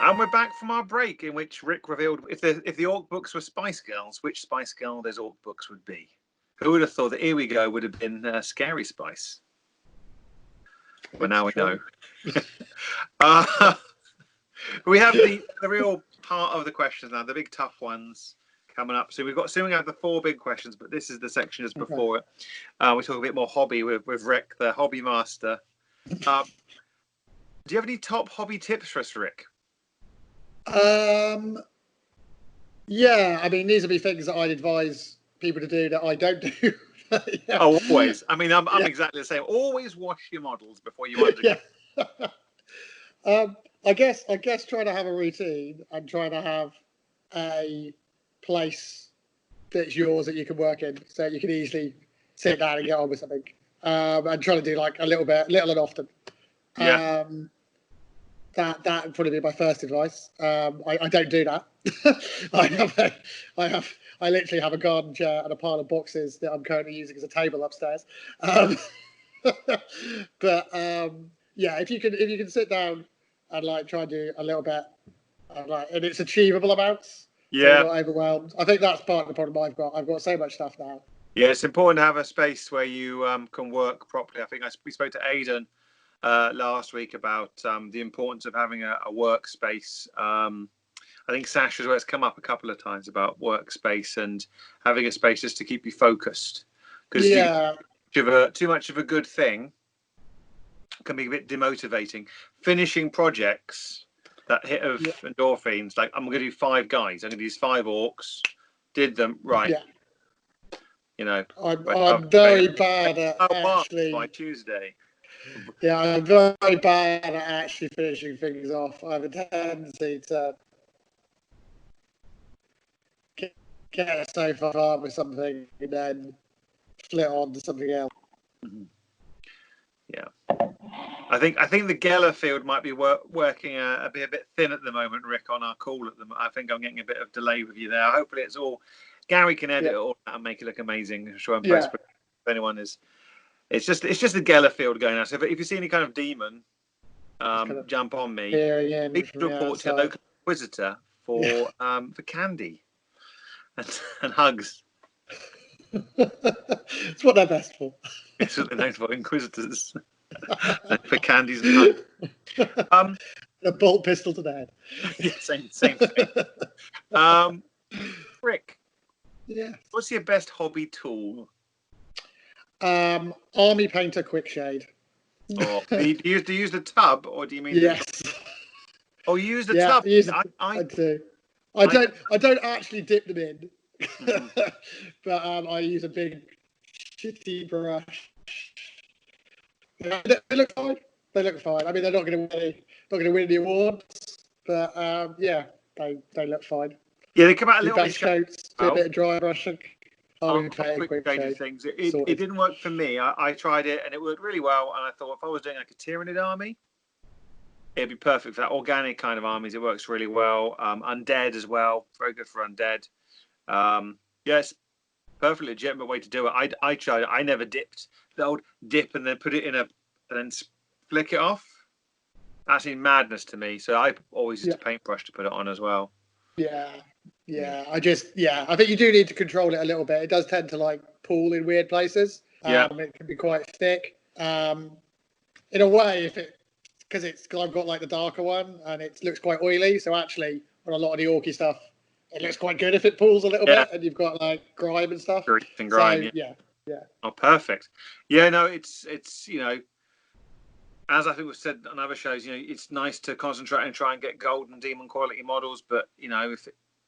And we're back from our break, in which Rick revealed if the Orc books were Spice Girls, which Spice Girl those Orc books would be. Who would have thought that Here We Go would have been Scary Spice? Well, now we know. We have the real part of the questions now, the big tough ones coming up. So we have the 4 big questions, but this is the section just before it. We talk a bit more hobby with Rick, the hobby master. Do you have any top hobby tips for us, Rick? Yeah, I mean, these would be things that I'd advise people to do that I don't do. Yeah. Oh, always. I mean, I'm exactly the same. Always wash your models before you undergo. I guess trying to have a routine and trying to have a place that's yours that you can work in, so you can easily sit down and get on with something. And trying to do like a little and often. Yeah. That would probably be my first advice. I don't do that. I literally have a garden chair and a pile of boxes that I'm currently using as a table upstairs. But if you can sit down and like try and do a little bit, and it's achievable amounts. Yeah. So you're not overwhelmed. I think that's part of the problem I've got. I've got so much stuff now. Yeah, it's important to have a space where you can work properly. I think we spoke to Aidan last week about the importance of having a workspace. I think Sash as well has come up a couple of times about workspace and having a space just to keep you focused. Because too much of a good thing can be a bit demotivating. Finishing projects, that hit of endorphins, like I'm going to do 5 guys, I'm going to use 5 orcs, did them right. Yeah. You know, I'm very bad at actually by Tuesday. Yeah, I'm very bad at actually finishing things off. I have a tendency to get so far with something and then flit on to something else. Mm-hmm. Yeah, I think the Geller field might be working a bit thin at the moment, Rick, on our call at the moment. I think I'm getting a bit of delay with you there. Hopefully it's all Gary can edit it all out and make it look amazing. I'm sure I'm post if anyone is. It's just the Geller field going out. So if you see any kind of demon, jump on me. Please report to a local inquisitor for candy and hugs. It's what they're best for. It's what they're known for, inquisitors. For candies and hugs. A bolt pistol to the head. Yeah, same thing. Rick. Yeah. What's your best hobby tool? Army Painter Quick Shade. Oh, do you use the tub, or do you mean? Yes. Oh, you use the tub. I do. I don't actually dip them in, but I use a big shitty brush. They look fine. I mean, they're not going to win any awards, but they look fine. Yeah, they come out a little bit. Coats, do a bit of dry brushing. Quick shaded things. It didn't work for me. I tried it and it worked really well. And I thought if I was doing like a Tyranid army, it'd be perfect for that organic kind of armies. It works really well. Undead as well, very good for undead. Yes, perfectly legitimate way to do it. I tried it. I never dipped. The old dip and then put it in and then flick it off. That seemed madness to me. So I always used a paintbrush to put it on as well. Yeah. I think you do need to control it a little bit. It does tend to like pool in weird places. It can be quite thick. In a way, because I've got like the darker one and it looks quite oily. So actually, on a lot of the orky stuff, it looks quite good if it pools a little bit and you've got like grime and stuff. Grease and grime. So, yeah. Oh, perfect. Yeah, no, it's as I think we've said on other shows, it's nice to concentrate and try and get gold and demon quality models. But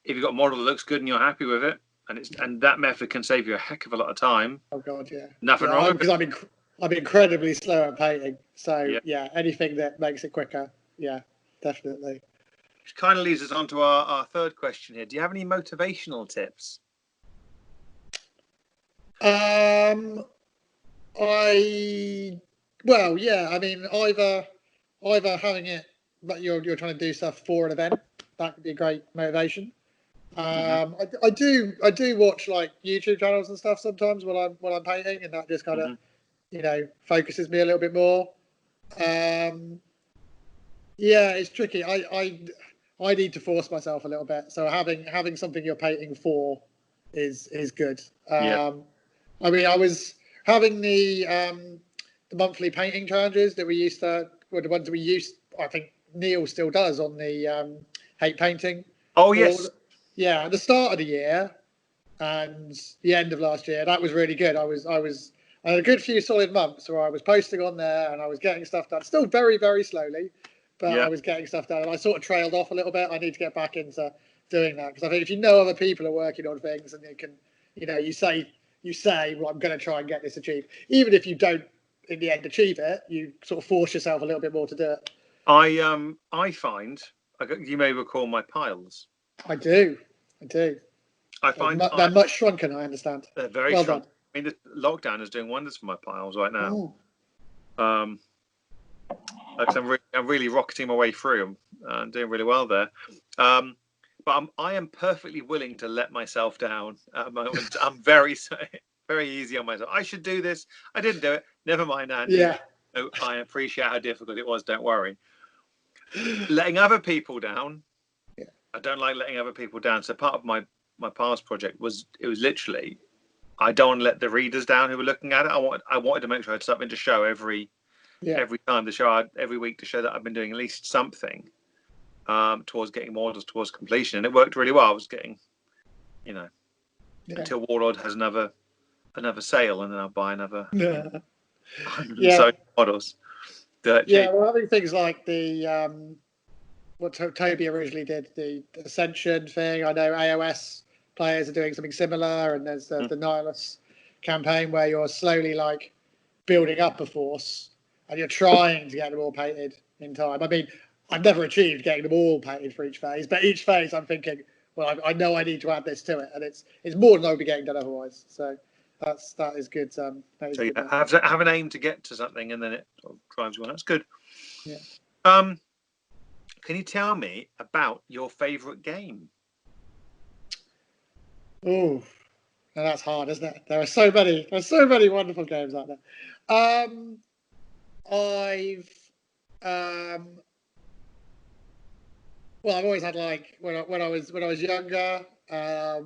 if you've got a model that looks good and you're happy with it, and that method can save you a heck of a lot of time. Oh God, yeah. Nothing wrong with it. Because I'm incredibly slow at painting. So anything that makes it quicker, definitely. Which kind of leads us on to our third question here. Do you have any motivational tips? I mean, either having it that you're trying to do stuff for an event, that could be a great motivation. I do watch like YouTube channels and stuff sometimes when I'm painting, and that just kind of focuses me a little bit more. It's tricky. I I need to force myself a little bit. So having something you're painting for is good. Yeah. I mean, I was having the monthly painting challenges that we used to, well, the ones that we used. I think Neil still does on the hate painting. Oh board. yes. Yeah, at the start of the year and the end of last year, that was really good. I had a good few solid months where I was posting on there and I was getting stuff done. Still very, very slowly, but Yeah. I was getting stuff done. And I sort of trailed off a little bit. I need to get back into doing that because I think if you know other people are working on things and you can, you say, well, I'm going to try and get this achieved. Even if you don't in the end achieve it, you sort of force yourself a little bit more to do it. I find you may recall my piles. I do. I find they're much shrunken. I understand. They're very well shrunk. done. I mean, the lockdown is doing wonders for my piles right now. Oh. I'm really rocketing my way through them. I'm doing really well there. But I am perfectly willing to let myself down at the moment. I'm very easy on myself. I should do this. I didn't do it. Never mind, Andy. Yeah. No, I appreciate how difficult it was. Don't worry. Letting other people down. Yeah. I don't like letting other people down. So part of my past project was literally, I don't want to let the readers down who were looking at it. I wanted to make sure I had something to show every time the show, every week, to show that I've been doing at least something towards getting models towards completion, and it worked really well. I was getting, until Warlord has another sale, and then I'll buy another 100 so models. Well, having things like the what Toby originally did, the Ascension thing. I know AOS players are doing something similar, and there's the Nihilus campaign where you're slowly like building up a force and you're trying to get them all painted in time. I mean, I've never achieved getting them all painted for each phase, but each phase I'm thinking, well, I know I need to add this to it, and it's more than I would be getting done otherwise. So that is good. So you have an aim to get to something, and then it sort of drives you on. That's good. Yeah. Can you tell me about your favourite game? Oh, that's hard, isn't it? There are so many wonderful games out there. I've always had, like, when I was younger, I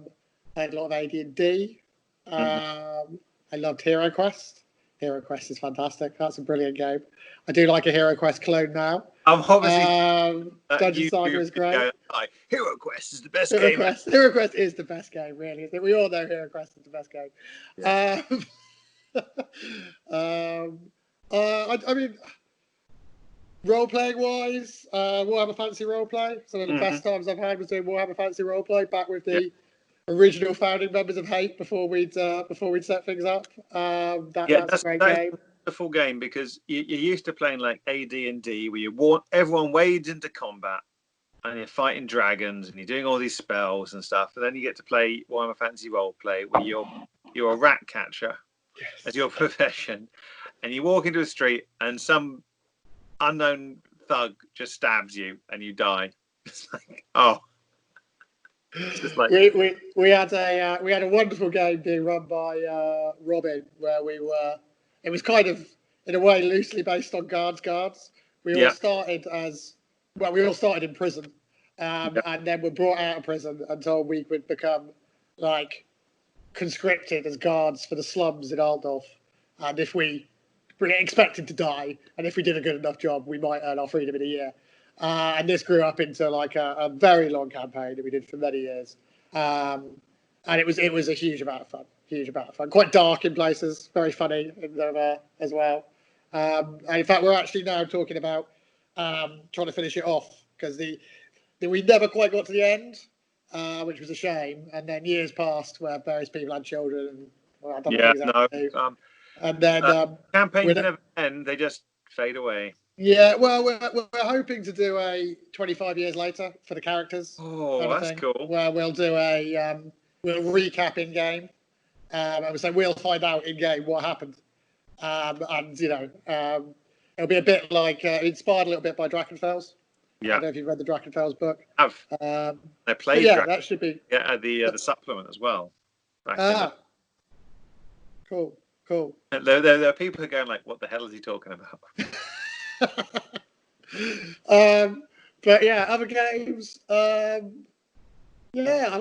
had a lot of AD&D. I loved Hero Quest. Hero Quest is fantastic. That's a brilliant game. I do like a Hero Quest clone now. Obviously, Dungeon Saga is great. Hero Quest is the best game. Hero Quest is the best game, really. We all know Hero Quest is the best game. Yeah. I mean, role-playing wise, Warhammer Fantasy Roleplay. Some of the best times I've had was doing Warhammer Fantasy Roleplay back with the original founding members of Hate before we'd set things up. That's a great game. The full game, because you're used to playing like AD&D where everyone wades into combat and you're fighting dragons and you're doing all these spells and stuff, and then you get to play Warhammer Fantasy Roleplay where you're a rat catcher as your profession, and you walk into a street and some unknown thug just stabs you and you die. It's like, oh. It's just like... we had a wonderful game being run by Robin where it was kind of, in a way, loosely based on Guards. We all started in prison, and then were brought out of prison and told we would become, like, conscripted as guards for the slums in Altdorf. And if we were expected to die, and if we did a good enough job, we might earn our freedom in a year. And this grew up into like a very long campaign that we did for many years. And it was a huge amount of fun. Quite dark in places, very funny in there as well. And in fact, we're actually now talking about trying to finish it off because we never quite got to the end, which was a shame. And then years passed where various people had children. And, well, I don't know exactly. And then campaigns never end; they just fade away. Yeah, well, we're hoping to do a 25 years later for the characters. Oh, that's cool. Where we'll do we'll recap in game, and we'll find out in game what happened, and it'll be a bit like inspired a little bit by Drakenfels. Yeah, I don't know if you've read the Drakenfels book. I played. That should be the supplement as well. Cool. There are people who are going like, "What the hell is he talking about?" But yeah, other games. Yeah, I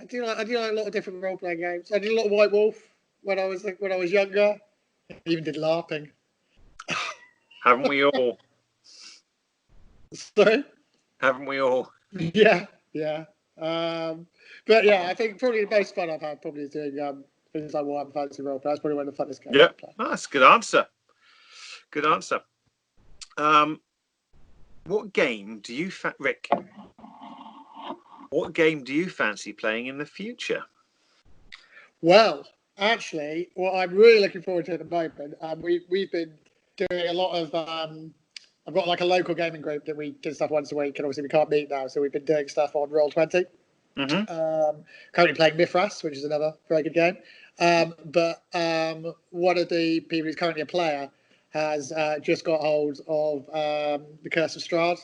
do like a lot of different role playing games. I did a lot of White Wolf when I was younger. I even did LARPing. Haven't we all? Sorry? Haven't we all? Yeah. But yeah, I think probably the most fun I've had probably is doing things like Warhammer Fantasy Roleplay. That's probably one of the funnest games I've played. Oh, that's a good answer. Good answer. What game do you Rick? What game do you fancy playing in the future? Well, actually, what I'm really looking forward to at the moment, we've been doing a lot of. I've got like a local gaming group that we do stuff once a week, and obviously we can't meet now, so we've been doing stuff on Roll20. Currently playing Mithras, which is another very good game. But one of the people who's currently a player has just got hold of the Curse of Strahd,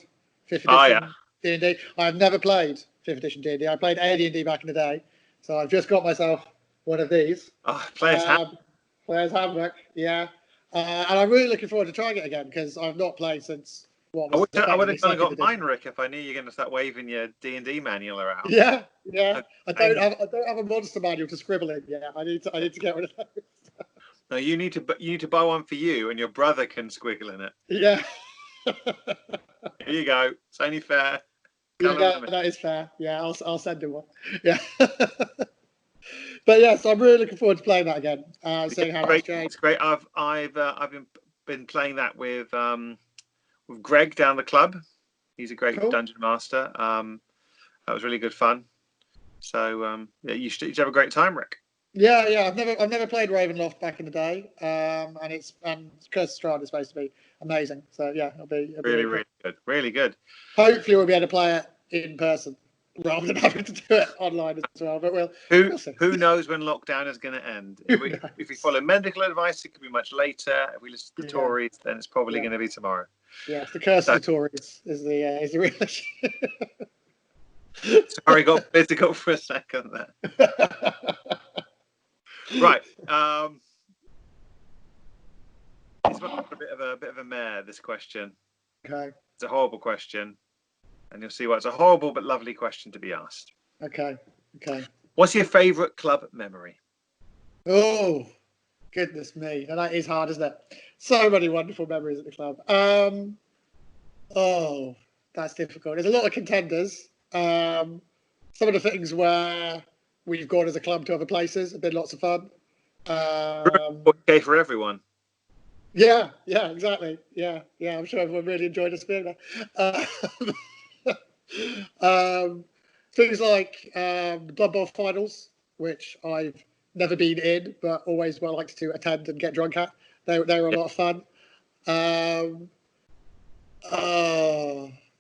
5th edition D&D. I've never played 5th edition D&D. I played AD&D back in the day, so I've just got myself one of these. Player's Handbook, yeah. And I'm really looking forward to trying it again because I've not played since. I would have kind of got mine, Rick, if I knew you're going to start waving your D&D manual around. Yeah. I don't have a monster manual to scribble in yet. I need to get one of those. No, you need to buy one for you, and your brother can squiggle in it. Yeah. Here you go. It's only fair. Yeah, that is fair. Yeah, I'll send him one. Yeah. But yeah, so I'm really looking forward to playing that again. Seeing how it's changed. It's great. I've been playing that with Greg down the club. He's a great dungeon master. That was really good fun. So you should have a great time, Rick. Yeah. I've never played Ravenloft back in the day. And Curse of Strahd is supposed to be amazing. So yeah, it'll be really good. Really good. Hopefully we'll be able to play it in person rather than having to do it online as well. But we'll see. Who knows when lockdown is going to end? If we follow medical advice, it could be much later. If we listen to the Tories, then it's probably going to be tomorrow. Yeah, the curse of the Tories is the real issue. Sorry, got physical for a second there. Right. It's a bit of a mare, this question. Okay. It's a horrible question. And you'll see why it's a horrible but lovely question to be asked. Okay. What's your favourite club memory? Oh, goodness me. And that is hard, isn't it? So many wonderful memories at the club. Oh, that's difficult. There's a lot of contenders. Some of the things where we've gone as a club to other places have been lots of fun. Okay for everyone. Yeah, exactly. Yeah, I'm sure everyone really enjoyed us being there. Things like the Blood Bowl finals, which I've never been in, but always liked to attend and get drunk at. They were a lot of fun.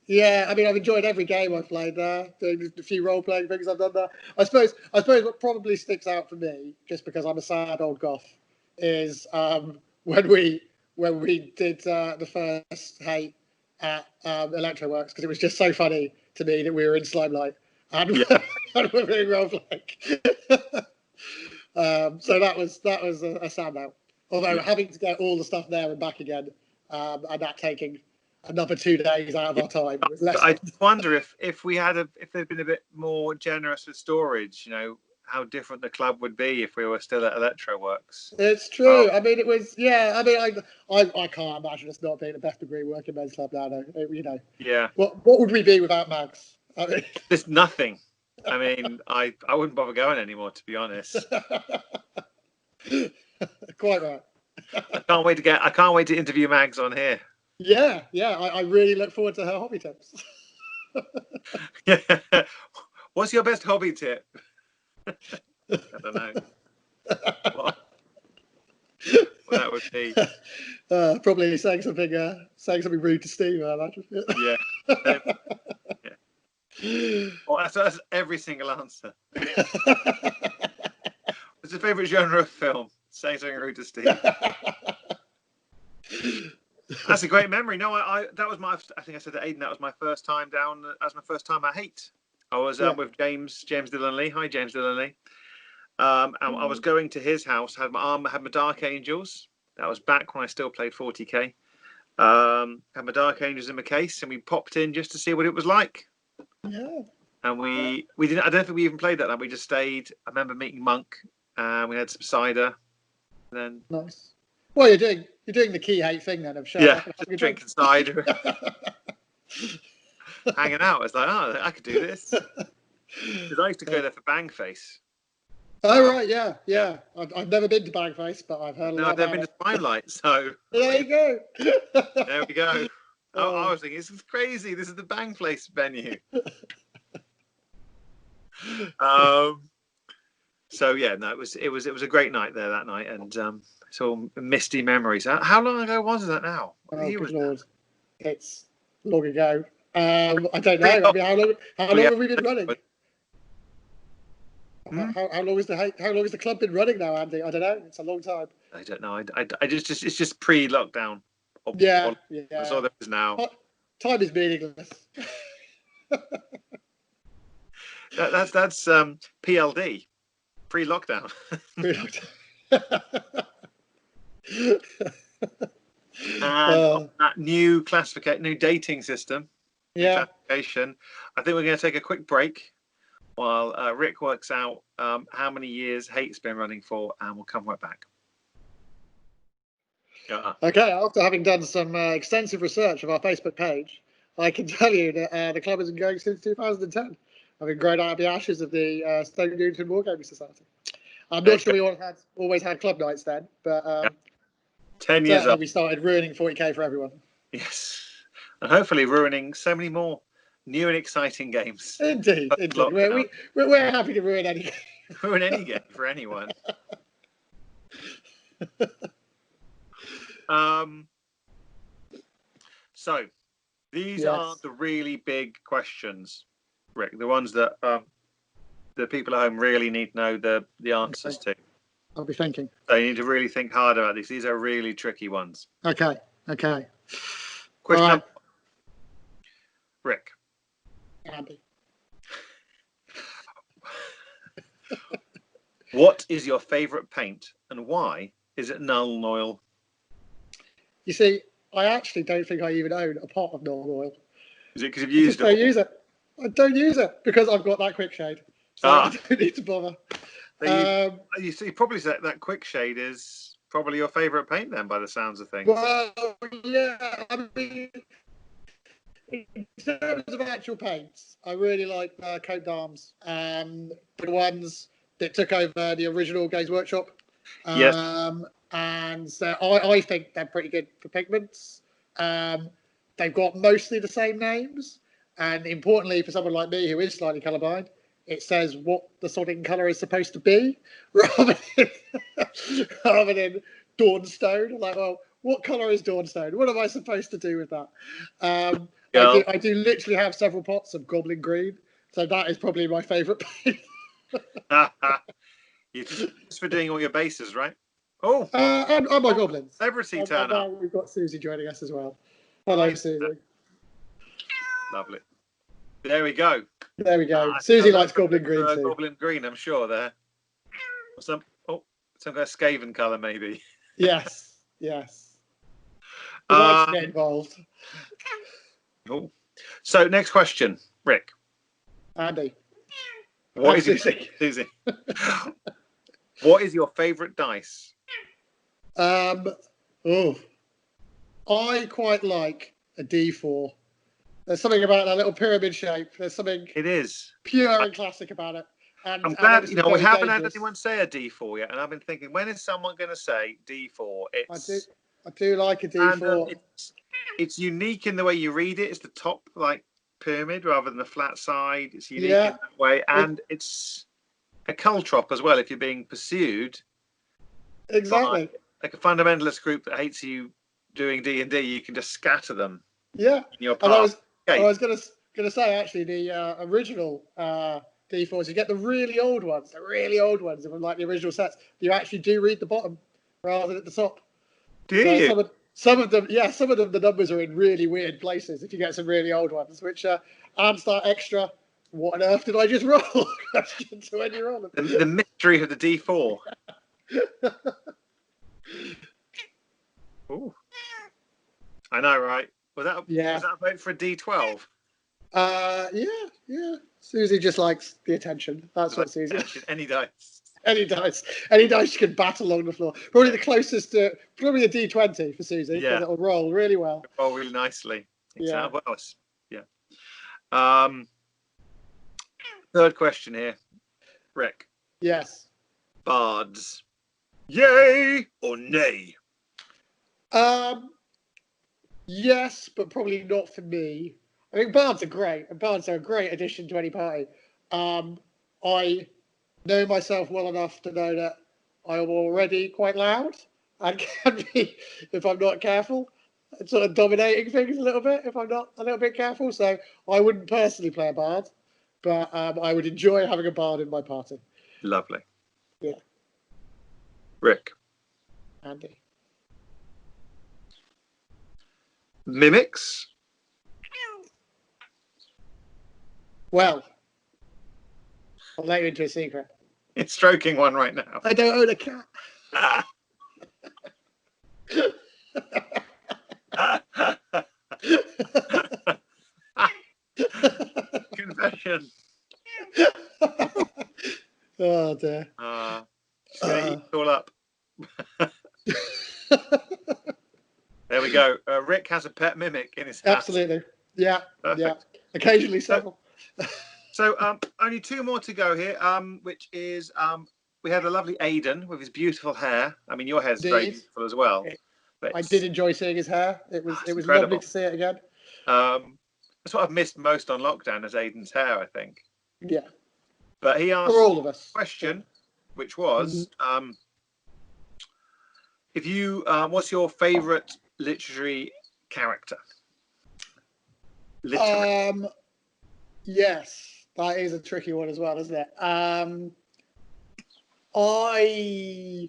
Yeah, I mean, I've enjoyed every game I've played there, doing the few role-playing things I've done there. I suppose what probably sticks out for me, just because I'm a sad old goth, is when we did the first hate at Electroworks, because it was just so funny to me that we were in Slimelight and we're doing role-playing. So that was a standout. Although having to get all the stuff there and back again, and that taking another 2 days out of our time. I wonder if they'd been a bit more generous with storage, how different the club would be if we were still at Electroworks. It's true. I mean, it was. Yeah. I mean, I can't imagine us not being the best degree working men's club now. Yeah. What would we be without Mags? I mean, there's nothing. I mean, I wouldn't bother going anymore, to be honest. Quite right. I can't wait to interview Mags on here. Yeah. I really look forward to her hobby tips. What's your best hobby tip? I don't know. What that would be. Probably saying something rude to Steve. I imagine. Yeah. Well, that's every single answer. What's your favourite genre of film? Saying something rude to Steve. That's a great memory. No, I think I said to Aidan, that was my first time down. That was my first time at Hate. I was with James Dillon Lee. Hi, James Dillon Lee. And I was going to his house. Had my Dark Angels. That was back when I still played 40k. Had my Dark Angels in my case, and we popped in just to see what it was like. Yeah. And we didn't. I don't think we even played that night. We just stayed. I remember meeting Monk, and we had some cider. And then Nice. Well, you're doing the key hate thing then of showing up and having a drink. Drinking cider, hanging out. It's like, oh, I could do this. Because I used to go there for Bangface. Oh right, yeah. I've never been to Bangface, but I've heard a lot I've never about been it. to Spimelight, so There you go. there we go. I was thinking, this is crazy. This is the Bangface venue. So yeah, no, it was a great night there that night, and it's all misty memories. How long ago was that now? Oh good lord, it's long ago. I don't know. I mean, how long have we been running? How long is the club been running now, Andy? I don't know. It's a long time. I don't know. I just it's just pre-lockdown. Yeah. That's all there is now. Time is meaningless. That's PLD, pre-lockdown. And that new dating system, classification. I think we're going to take a quick break while Rick works out how many years Hate's been running for, and we'll come right back. Okay, after having done some extensive research of our Facebook page, I can tell you that the club has been going since 2010. Having grown out of the ashes of the Stone Newton Wargaming Society. I'm not sure we always had club nights then, but 10 years up. We started ruining 40k for everyone. Yes, and hopefully ruining so many more new and exciting games. Indeed. We're happy to ruin any game. Ruin any game for anyone. So these are the really big questions, Rick. The ones that the people at home really need to know the answers to. I'll be thinking. They need to really think hard about these. These are really tricky ones. Okay. Question number one. Rick. Andy. What is your favourite paint, and why is it Null Oil? You see, I actually don't think I even own a pot of Null Oil. Is it because you've used it? I don't use it. I don't use it because I've got that quick shade. So I don't need to bother. You probably said that quick shade is probably your favourite paint then, by the sounds of things. Well, yeah. I mean, in terms of actual paints, I really like Coat d'Arms. The ones that took over the original Games Workshop. Yes. And so I think they're pretty good for pigments. They've got mostly the same names. And importantly, for someone like me who is slightly colourblind, it says what the sodding colour is supposed to be rather than Dawnstone. I'm like, well, what colour is Dawnstone? What am I supposed to do with that? I do literally have several pots of Goblin Green. So that is probably my favourite paint. You're just for doing all your bases, right? Oh, and my goblins. Celebrity turn up. We've got Susie joining us as well. Hello, Susie. Lovely. There we go. Susie likes Goblin Green too. Goblin Green, I'm sure there. Some kind of Skaven colour, maybe. Yes. Like to get involved. Oh. So next question, Rick. Andy. What is Susie? What is your favourite dice? I quite like a D4. There's something about that little pyramid shape. There's something. It is pure and classic about it. And I'm glad we haven't had anyone say a D4 yet, and I've been thinking, when is someone going to say D4? I do like a D4. And, it's unique in the way you read it. It's the top pyramid rather than the flat side. It's unique in that way, and it's a caltrop as well. If you're being pursued, exactly, like a fundamentalist group that hates you doing D&D, you can just scatter them. Yeah, in your path. I was gonna say actually the original D4s. You get the really old ones, from like the original sets. You actually do read the bottom rather than at the top. Do you? Some of them, the numbers are in really weird places. If you get some really old ones, which adds that extra. What on earth did I just roll? Question to when you roll them. The mystery of the D4. Ooh. I know, right? Was that Yeah. was that a vote for a D12? Yeah. Susie just likes the attention. That's what Susie. Any dice. Any dice you can bat along the floor. Probably the closest to probably a D20 for Susie because it'll roll really well. Roll really nicely. Yeah. Well, yeah. Third question here, Rick. Yes. Bards, yay or nay? Yes, but probably not for me. I think bards are great, and bards are a great addition to any party. I know myself well enough to know that I am already quite loud and can be, if I'm not careful, sort of dominating things a little bit if I'm not a little bit careful. So I wouldn't personally play a bard, but I would enjoy having a bard in my party. Lovely. Yeah. Rick. Andy. Mimics. Well, I'll let you into a secret. It's stroking one right now. I don't own a cat. Confession. Oh dear. Just gonna eat it all up. There we go. Rick has a pet mimic in his house. Absolutely. Yeah. Perfect. Yeah. Occasionally several. So only two more to go here, which is we had a lovely Aidan with his beautiful hair. I mean, your hair's very beautiful as well. I did enjoy seeing his hair. It was incredible. lovely to see it again. That's what I've missed most on lockdown is Aidan's hair, I think. Yeah. But he asked for all of us a question, which was, if you, what's your favourite literary character? Yes. That is a tricky one as well, isn't it? Have I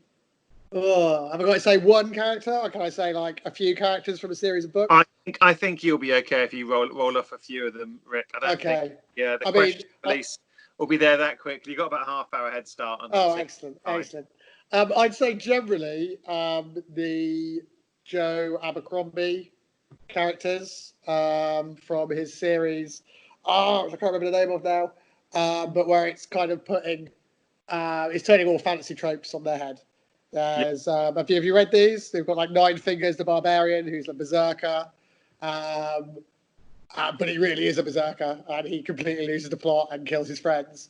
got to say one character, or can I say like a few characters from a series of books? I think you'll be okay if you roll off a few of them, Rick. I don't think. Yeah, the question release will be there that quickly. You got about a half-hour head start on. Oh, excellent. I'd say generally the Joe Abercrombie characters from his series. I can't remember the name of now, but where it's kind of putting, it's turning all fantasy tropes on their head. There's, have you read these? They've got like Nine Fingers, the barbarian, who's a berserker, but he really is a berserker, and he completely loses the plot and kills his friends,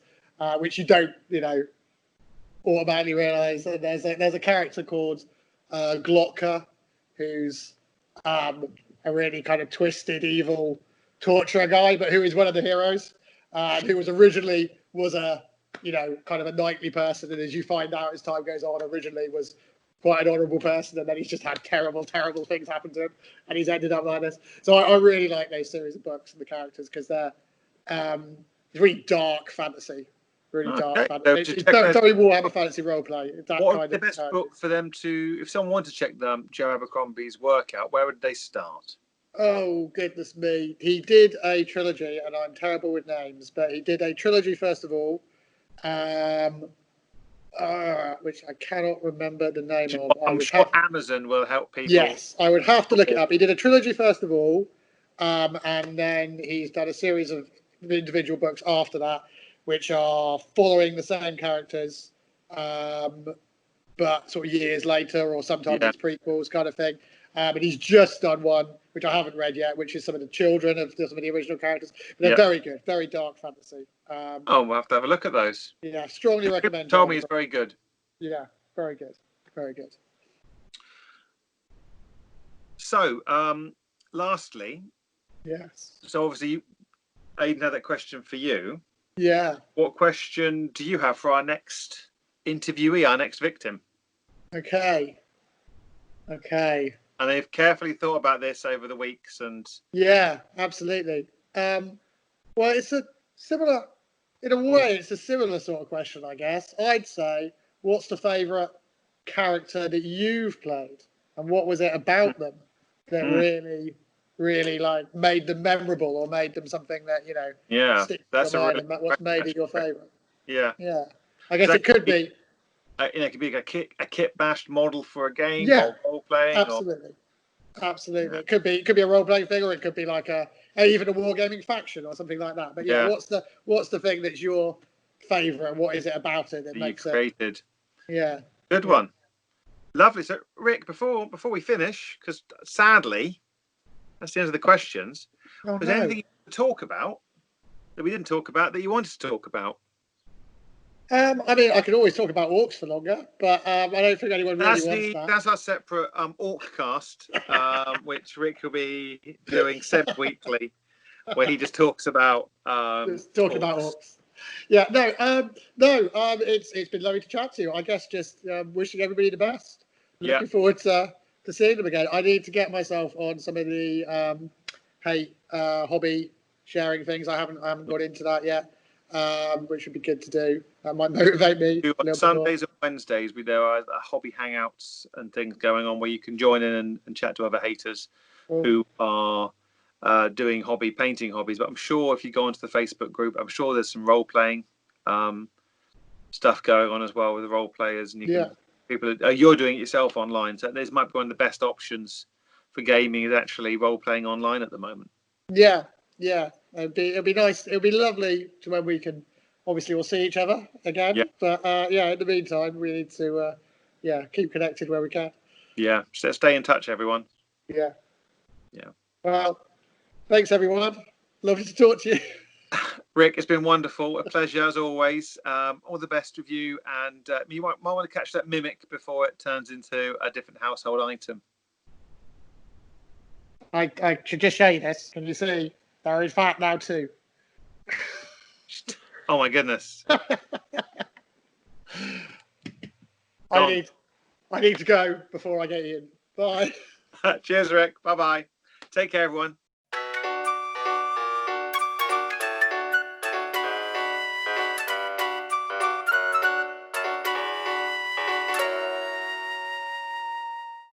which you don't, automatically realise. There's a character called Glotka, who's a really kind of twisted, evil torturer guy, but who is one of the heroes, who was originally a kind of a knightly person, and as you find out as time goes on, originally was quite an honourable person, and then he's just had terrible things happen to him, and he's ended up like this. So I really like those series of books and the characters because they're really dark fantasy. Really dark fantasy. Don't be Warhammer Fantasy Roleplay. What would be the best book for them to, if someone wanted to check Joe Abercrombie's work out, where would they start? Oh, goodness me. He did a trilogy, and I'm terrible with names, but he did a trilogy, first of all, which I cannot remember the name of. I'm sure Amazon will help people. Yes, I would have to look it up. He did a trilogy, first of all, and then he's done a series of individual books after that, which are following the same characters, but sort of years later, or sometimes it's prequels kind of thing. But he's just done one, which I haven't read yet, which is some of the children of some of the original characters. But they're very good, very dark fantasy. We'll have to have a look at those. Yeah, strongly recommend. Told me it's very good. Yeah, very good, very good. So, lastly, yes. So obviously, Aidan had that question for you. Yeah. What question do you have for our next interviewee, our next victim? Okay. And they've carefully thought about this over the weeks, and yeah, absolutely. Well, it's a similar, in a way, it's a similar sort of question, I guess. I'd say, what's the favourite character that you've played, and what was it about them that really like made them memorable, or made them something that sticks in your mind, and what's made it your favourite? Yeah. I guess it could be. It could be a kit bashed model for a game, or role playing. Absolutely. Absolutely. It could be a role playing thing, or it could be like even a wargaming faction or something like that. But yeah, what's the thing that's your favourite, and what is it about it that makes you created? Yeah. Good one. Lovely. So, Rick, before we finish, because sadly, that's the end of the questions. Was there anything you want to talk about that we didn't talk about that you wanted to talk about? I mean, I could always talk about orcs for longer, but I don't think anyone really wants that. That's our separate Orkcast, which Rick will be doing semi-weekly, where he just talks about talking about orcs. Yeah, it's been lovely to chat to you. I guess just wishing everybody the best. Looking forward to seeing them again. I need to get myself on some of the hobby sharing things. I haven't got into that yet, which would be good to do. That might motivate me. On Sundays and Wednesdays, there are hobby hangouts and things going on where you can join in and chat to other haters who are doing painting hobbies. But I'm sure if you go onto the Facebook group, I'm sure there's some role playing stuff going on as well with the role players, and you're doing it yourself online. So this might be one of the best options for gaming, is actually role playing online at the moment. Yeah. It'd be nice. It'd be lovely to when we can. Obviously, we'll see each other again. But in the meantime, we need to keep connected where we can. Yeah, so stay in touch, everyone. Yeah. Well, thanks everyone. Lovely to talk to you. Rick, it's been wonderful. A pleasure as always. All the best with you, and you might want to catch that mimic before it turns into a different household item. I should just show you this. Can you see? There is fat now too. Oh my goodness. I need to go before I get in. Bye. Cheers, Rick. Bye-bye. Take care, everyone.